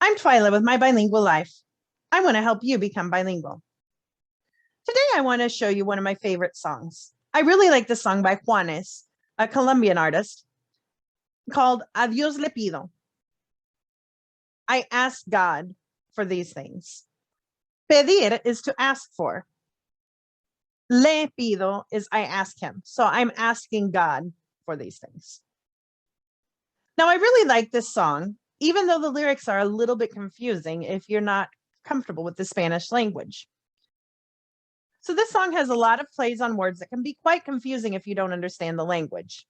I'm Twyla with My Bilingual Life. I want to help you become bilingual. Today, I want to show you one of my favorite songs. I really like this song by Juanes, a Colombian artist, called Dios Le Pido. I ask God for these things. Pedir is to ask for. Le pido is I ask him. So I'm asking God for these things. Now, I really like this song, even though the lyrics are a little bit confusing if you're not comfortable with the Spanish language. So this song has a lot of plays on words that can be quite confusing if you don't understand the language.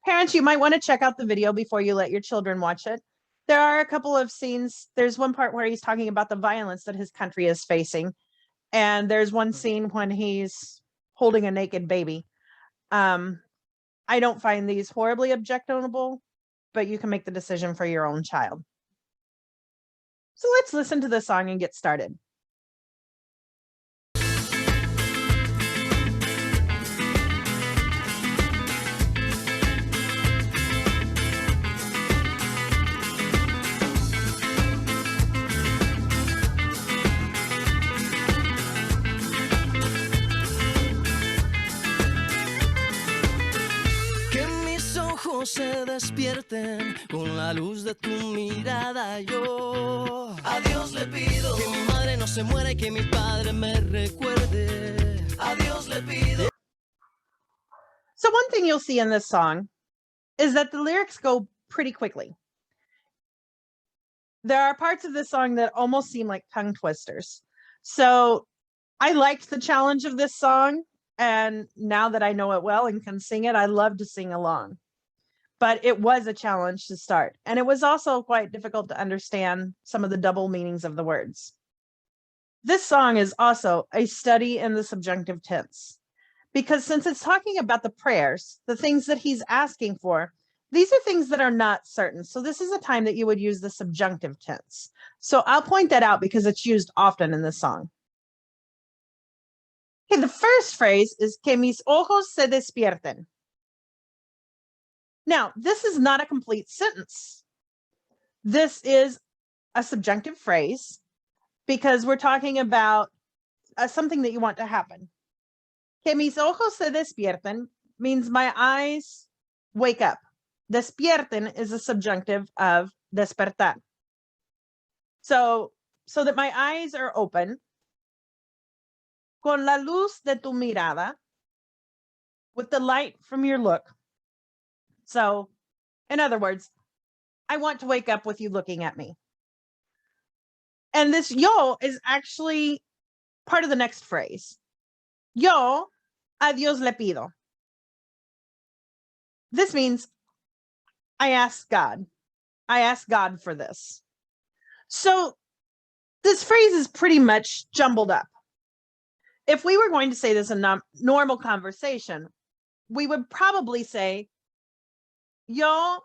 Parents, you might want to check out the video before you let your children watch it. There are a couple of scenes. There's one part where he's talking about the violence that his country is facing. And there's one scene when he's holding a naked baby. I don't find these horribly objectionable, but you can make the decision for your own child. So let's listen to the song and get started. Se despierten con la luz de tu mirada. Yo a Dios le pido que mi madre no se muera y que mi padre me recuerde. A Dios le pido. So one thing you'll see in this song is that the lyrics go pretty quickly. There are parts of this song that almost seem like tongue twisters. So I liked the challenge of this song, and now that I know it well and can sing it, I love to sing along. But it was a challenge to start. And it was also quite difficult to understand some of the double meanings of the words. This song is also a study in the subjunctive tense, because since it's talking about the prayers, the things that he's asking for, these are things that are not certain. So this is a time that you would use the subjunctive tense. So I'll point that out because it's used often in this song. Okay, the first phrase is que mis ojos se despierten. Now, this is not a complete sentence. This is a subjunctive phrase because we're talking about something that you want to happen. Que mis ojos se despierten means my eyes wake up. Despierten is a subjunctive of despertar. So that my eyes are open. Con la luz de tu mirada, with the light from your look. So, in other words, I want to wake up with you looking at me. And this yo is actually part of the next phrase. Yo a Dios le pido. This means I ask God. I ask God for this. So this phrase is pretty much jumbled up. If we were going to say this in a normal conversation, we would probably say, Yo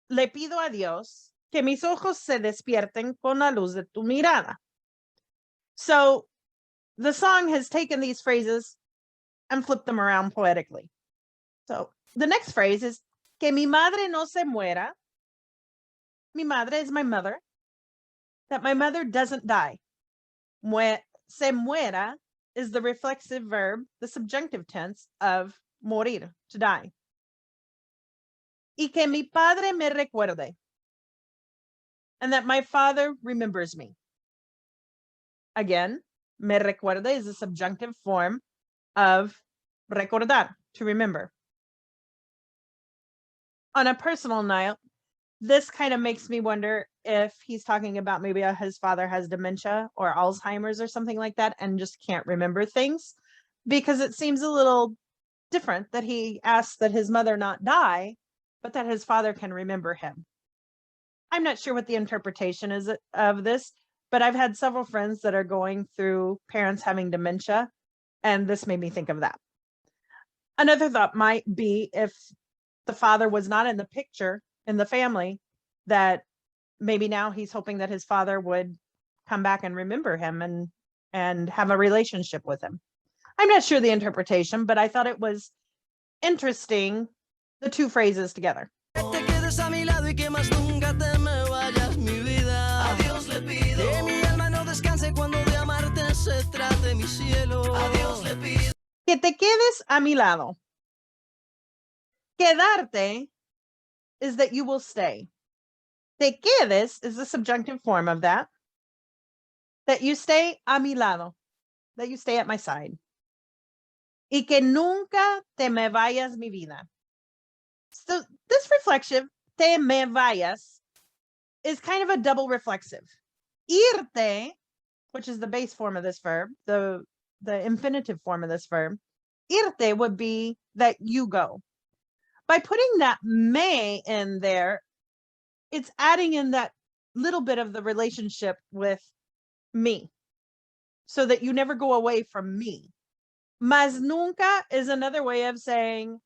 le pido a Dios que mis ojos se despierten con la luz de tu mirada. So the song has taken these phrases and flipped them around poetically. So the next phrase is que mi madre no se muera. Mi madre is my mother. That my mother doesn't die. Se muera is the reflexive verb, the subjunctive tense of morir, to die. Y que mi padre me recuerde. And that my father remembers me. Again, me recuerde is a subjunctive form of recordar, to remember. On a personal note, this kind of makes me wonder if he's talking about maybe his father has dementia or Alzheimer's or something like that and just can't remember things, because it seems a little different that he asks that his mother not die, but that his father can remember him. I'm not sure what the interpretation is of this, but I've had several friends that are going through parents having dementia, and this made me think of that. Another thought might be if the father was not in the picture in the family, that maybe now he's hoping that his father would come back and remember him and have a relationship with him. I'm not sure the interpretation, but I thought it was interesting, the two phrases together. Te quedes a mi lado y que más nunca te me Que te quedes a mi lado. Quedarte is that you will stay. Te quedes is the subjunctive form of that. That you stay a mi lado. That you stay at my side. Y que nunca te me vayas, mi vida. So this reflexive, te me vayas, is kind of a double reflexive. Irte, which is the base form of this verb, the infinitive form of this verb, irte would be that you go. By putting that me in there, it's adding in that little bit of the relationship with me, so that you never go away from me. Mas nunca is another way of saying,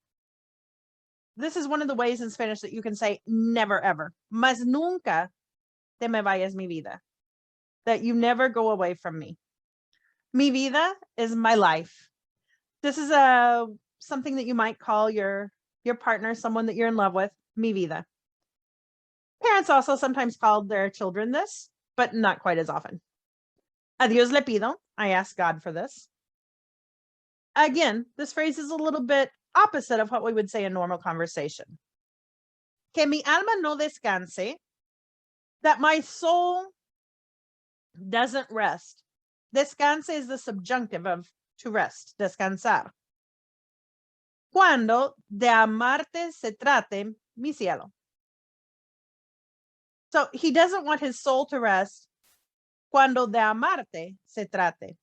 this is one of the ways in Spanish that you can say never ever. Mas nunca te me vayas, mi vida. That you never go away from me. Mi vida is my life. This is something that you might call your partner, someone that you're in love with, mi vida. Parents also sometimes call their children this, but not quite as often. A Dios le pido. I ask God for this. Again, this phrase is a little bit opposite of what we would say in normal conversation. Que mi alma no descanse, that my soul doesn't rest. Descanse is the subjunctive of to rest, descansar. Cuando de amarte se trate, mi cielo. So he doesn't want his soul to rest cuando de amarte se trate.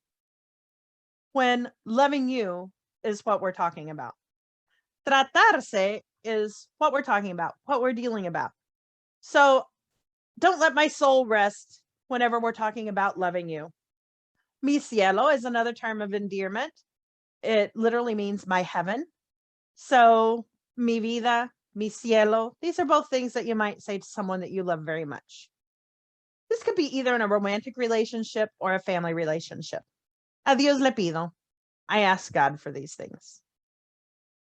When loving you is what we're talking about. Tratarse is what we're talking about, what we're dealing about. So don't let my soul rest whenever we're talking about loving you. Mi cielo is another term of endearment. It literally means my heaven. So mi vida, mi cielo, these are both things that you might say to someone that you love very much. This could be either in a romantic relationship or a family relationship. A Dios le pido. I ask God for these things.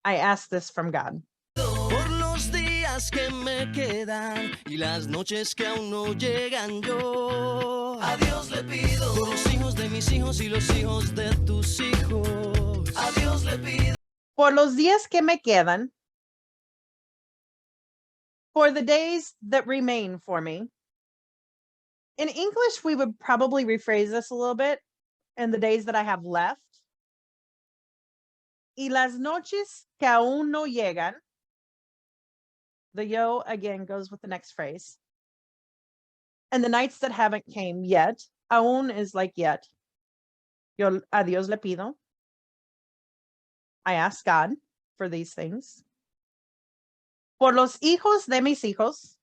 I ask this from God. Por los días que me quedan y las noches que aún no llegan yo. A Dios le pido. Por los hijos de mis hijos y los hijos de tus hijos. A Dios le pido. Por los días que me quedan. For the days that remain for me. In English, we would probably rephrase this a little bit. And the days that I have left. Y las noches que aún no llegan. The yo again goes with the next phrase. And the nights that haven't came yet. Aún is like yet. Yo a Dios le pido. I ask God for these things. Por los hijos de mis hijos.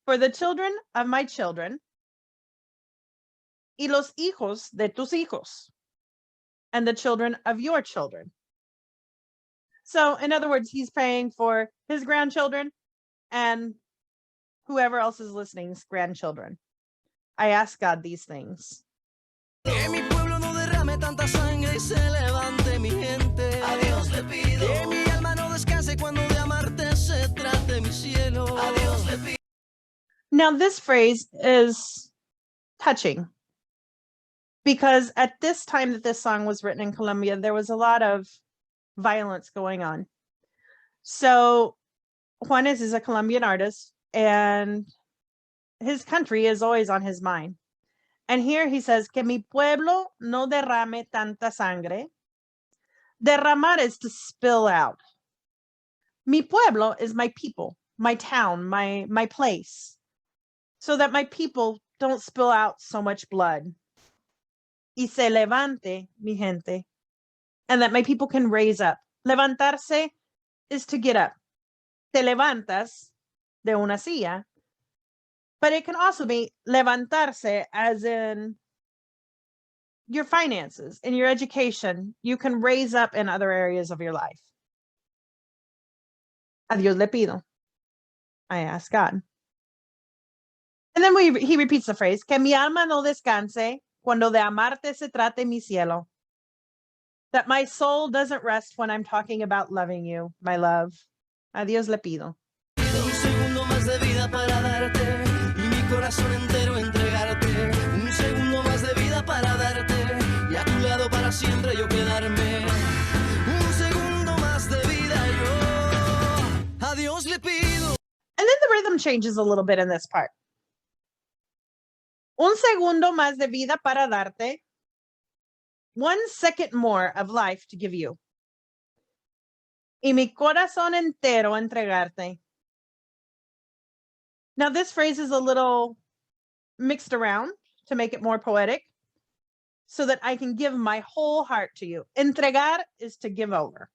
For the children of my children. Y los hijos de tus hijos. And the children of your children. So, in other words, he's praying for his grandchildren and whoever else is listening's grandchildren. I ask God these things. Que mi pueblo no derrame tanta sangre y se levante mi gente. A Dios le pido. Que mi alma no descanse cuando de amarte se trate mi cielo. A Dios le pido. Now, this phrase is touching. Because at this time that this song was written in Colombia, there was a lot of violence going on. So Juanes is a Colombian artist and his country is always on his mind. And here he says, que mi pueblo no derrame tanta sangre. Derramar is to spill out. Mi pueblo is my people, my town, my place. So that my people don't spill out so much blood. Y se levante mi gente. And that my people can raise up. Levantarse is to get up. Te levantas de una silla. But it can also be levantarse as in your finances, in your education. You can raise up in other areas of your life. A Dios le pido. I ask God. And then he repeats the phrase, que mi alma no descanse cuando de amarte se trate mi cielo. That my soul doesn't rest when I'm talking about loving you, my love. A Dios le pido. Un segundo más de vida para darte y mi corazón entero entregarte. Un segundo más de vida para darte y a tu lado para siempre yo quedarme. rhythm changes a little bit in this part. Un segundo más de vida para darte. 1 second more of life to give you. Y mi corazón entero entregarte. Now this phrase is a little mixed around to make it more poetic, so that I can give my whole heart to you. Entregar is to give over.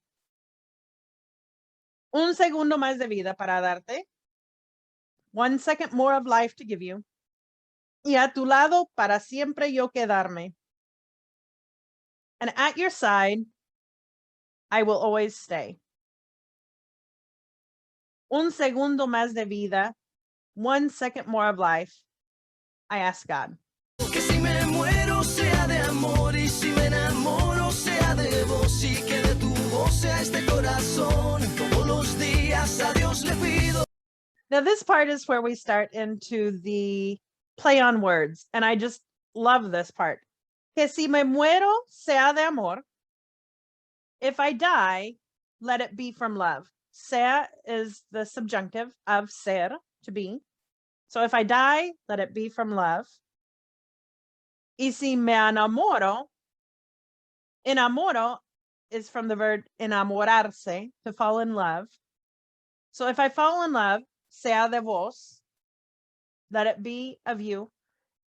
Un segundo más de vida para darte. 1 second more of life to give you. Y a tu lado para siempre yo quedarme. And at your side, I will always stay. Un segundo más de vida. 1 second more of life. I ask God. Que si me muero sea de amor y si me enamoro sea de vos y que de tu voz sea este corazón. Todos los días a Dios le pido. Now this part is where we start into the play on words, and I just love this part. Que si me muero sea de amor. If I die, let it be from love. Sea is the subjunctive of ser, to be. So if I die, let it be from love. Y si me enamoro, enamoro is from the verb enamorarse, to fall in love. So if I fall in love, sea de vos, let it be of you.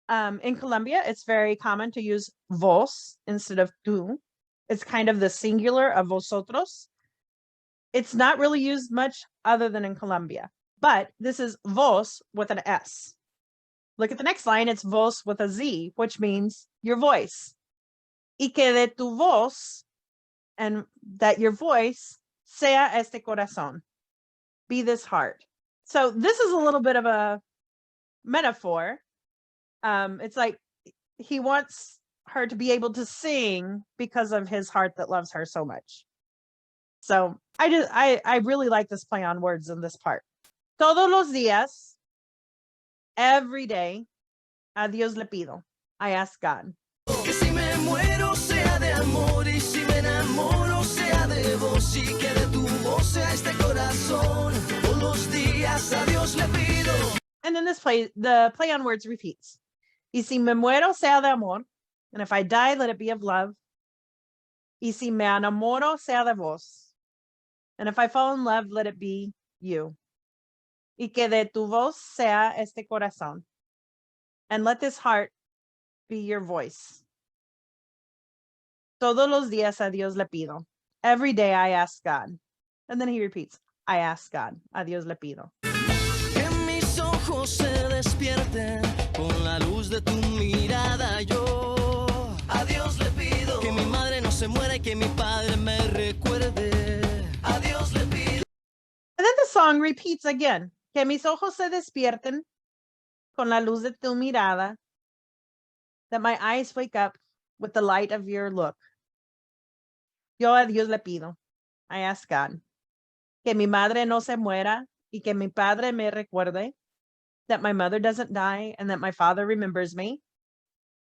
In Colombia, it's very common to use vos instead of tú. It's kind of the singular of vosotros. It's not really used much other than in Colombia, but this is vos with an S. Look at the next line, it's vos with a Z, which means your voice. Y que de tu voz, and that your voice, sea este corazón, be this heart. So this is a little bit of a metaphor. It's like he wants her to be able to sing because of his heart that loves her so much. So I really like this play on words in this part. Todos los días, every day, a Dios le pido. I ask God. Que si me muero sea de amor y si me enamoro sea de vos y que de tu voz sea este corazón. Todos los días a Dios le pido. And then the play on words repeats. Y si me muero sea de amor, and if I die, let it be of love. Y si me enamoro sea de vos, and if I fall in love, let it be you. Y que de tu voz sea este corazón, and let this heart be your voice. Todos los días a Dios le pido. Every day I ask God. And then he repeats, I ask God. A Dios le pido. Que mis ojos se despierten con la luz de tu mirada yo. A Dios le pido. Que mi madre no se muera y que mi padre me recuerde. A Dios le pido. And then the song repeats again. Que mis ojos se despierten con la luz de tu mirada. That my eyes wake up with the light of your look. Yo a Dios le pido. I ask God. Que mi madre no se muera y que mi padre me recuerde. That my mother doesn't die and that my father remembers me.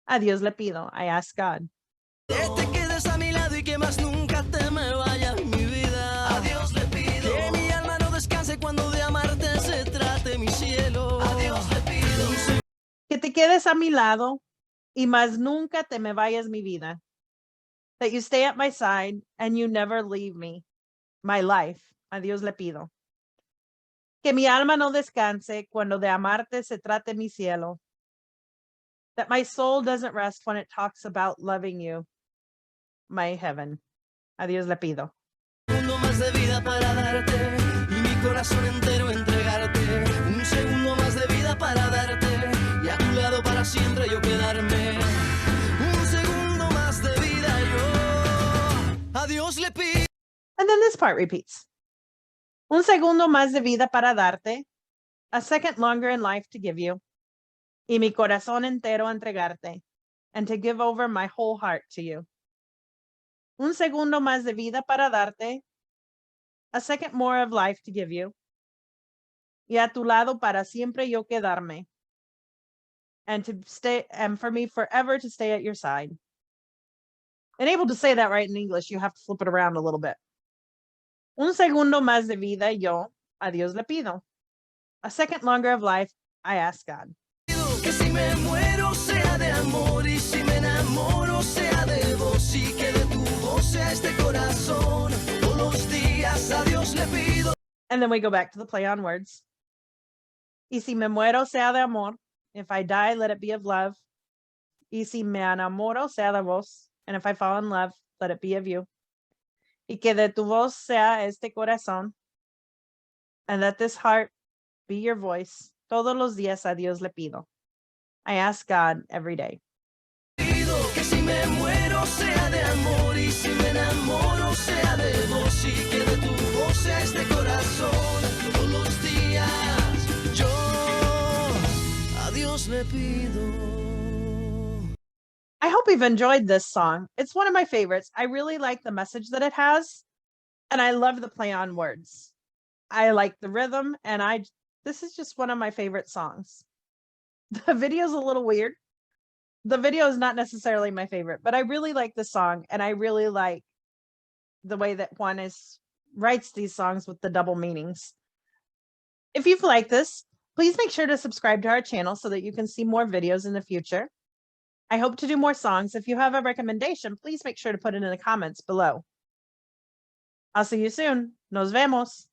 A Dios le pido. I ask God. Que te quedes a mi lado y que más nunca te me vayas, mi vida. A Dios le pido. Que mi alma no descanse cuando de amarte se trate mi cielo. A Dios le pido. Que te quedes a mi lado y más nunca te me vayas, mi vida. That you stay at my side and you never leave me. My life. A Dios le pido. Que mi alma no descanse cuando de amarte se trate mi cielo. That my soul doesn't rest when it talks about loving you. My heaven. A Dios le pido. Un segundo más de vida para darte y mi corazón entero entregarte. Un segundo más de vida para darte y a tu lado para siempre yo quedarme. Un segundo más de vida yo. A Dios le pido. And then this part repeats. Un segundo más de vida para darte. A second longer in life to give you. Y mi corazón entero entregarte. And to give over my whole heart to you. Un segundo más de vida para darte. A second more of life to give you. Y a tu lado para siempre yo quedarme. And to stay, and for me forever to stay at your side. And able to say that right in English, you have to flip it around a little bit. Un segundo más de vida yo, a Dios le pido. a second longer of life, I ask God. Que si me muero sea de amor y si me enamoro sea de vos y que de tu voz sea este corazón. Todos los días a Dios le pido. And then we go back to the play on words. Y si me muero sea de amor. If I die, let it be of love. Y si me enamoro sea de vos. And if I fall in love, let it be of you. Y que de tu voz sea este corazón. And let this heart be your voice. Todos los días a Dios le pido. I ask God every day. Pido que si me muero sea de amor y si me enamoro sea de vos y que de tu voz sea este corazón. Todos los días yo a Dios le pido. I hope you've enjoyed this song. It's one of my favorites. I really like the message that it has, and I love the play on words. I like the rhythm, and this is just one of my favorite songs. The video's a little weird. The video is not necessarily my favorite, but I really like the song, and I really like the way that Juanes writes these songs with the double meanings. If you've liked this, please make sure to subscribe to our channel so that you can see more videos in the future. I hope to do more songs. If you have a recommendation, please make sure to put it in the comments below. I'll see you soon. Nos vemos.